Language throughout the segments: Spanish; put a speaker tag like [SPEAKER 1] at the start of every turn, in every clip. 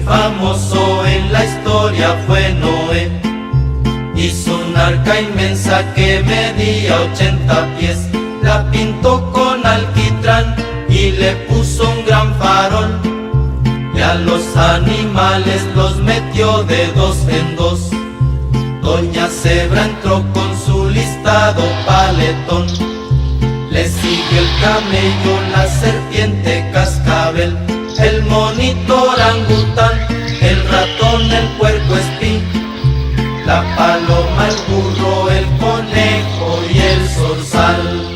[SPEAKER 1] famoso en la historia fue Noé. Hizo un arca inmensa que medía 80 pies, la pintó con alquitrán y le puso un gran farol, y a los animales los metió de dos en dos. Doña Zebra entró con su listado paletón, le sigue el camello, la serpiente cascabel, el monito orangután, el ratón, el puerco espín, la paloma, el burro, el conejo y el zorzal.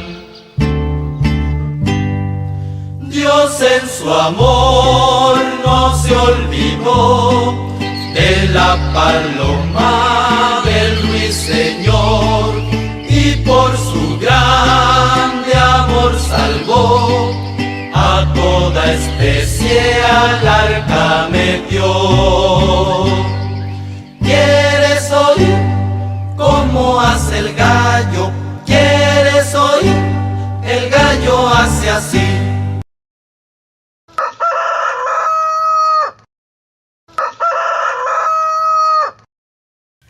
[SPEAKER 1] Dios en su amor no se olvidó de la paloma, del ruiseñor, y por su grande amor salvó a toda especie, al arca metió. ¿Quieres oír cómo hace el gallo? ¿Quieres oír? El gallo hace así.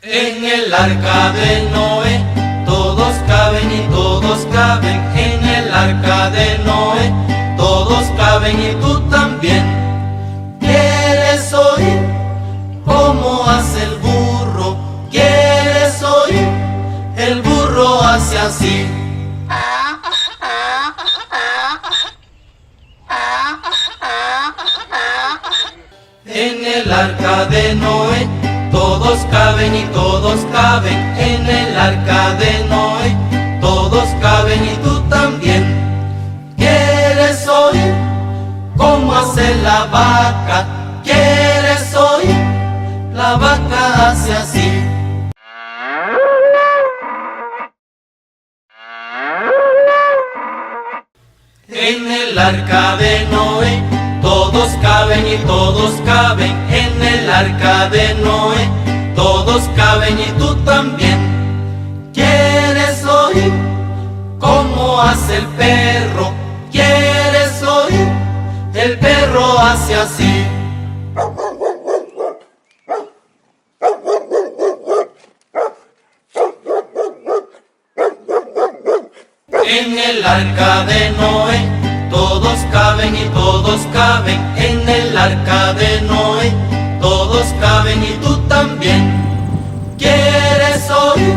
[SPEAKER 1] En el arca de Noé todos caben y todos caben. En el arca de Noé todos caben y tú también. ¿Quieres oír cómo hace el burro? ¿Quieres oír? El burro hace así. En el arca de Noé todos caben y todos caben. En el arca de Noé todos caben y tú también. ¿Quieres oír cómo hace la vaca? ¿Quieres oír? La vaca hace así. En el arca de Noé todos caben y todos caben. En el arca de Noé todos caben y tú también. ¿Quieres oír cómo hace el perro? ¿Quieres oír? El perro hace así. En el arca de Noé todos caben y todos caben. En el arca de Noé todos caben y tú también. ¿Quieres oír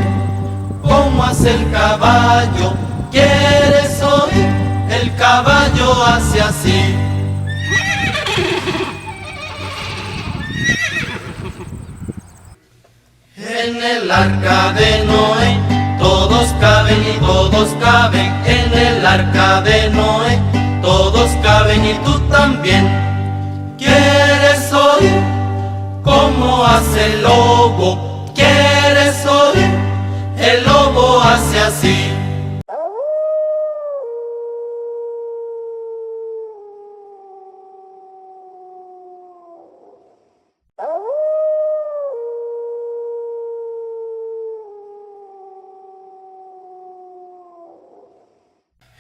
[SPEAKER 1] cómo hace el caballo? ¿Quieres oír? El caballo hace así. En el arca de Noé todos caben y todos caben. En el arca de Noé todos caben y tú también. ¿Quieres oír cómo hace el lobo? ¿Quieres oír? El lobo hace así.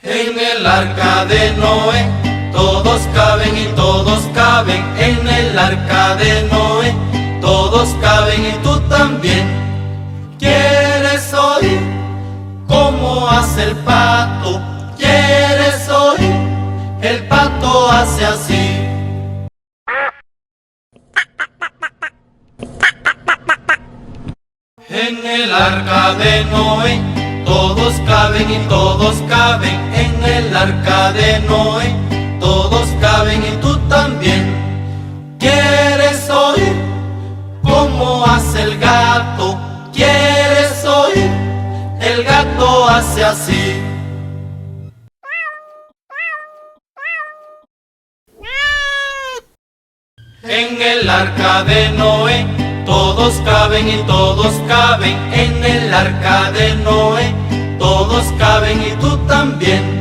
[SPEAKER 1] En el arca de Noé todos caben y todos caben. En el arca de Noé todos caben y tú también. ¿Quieres oír cómo hace el pato? ¿Quieres oír? El pato hace así. En el arca de Noé todos caben y todos caben. En el arca de Noé todos caben y tú también. ¿Quieres oír cómo hace el gato? ¿Quieres oír? El gato hace así. En el arca de Noé todos caben y todos caben. En el arca de Noé todos caben y tú también.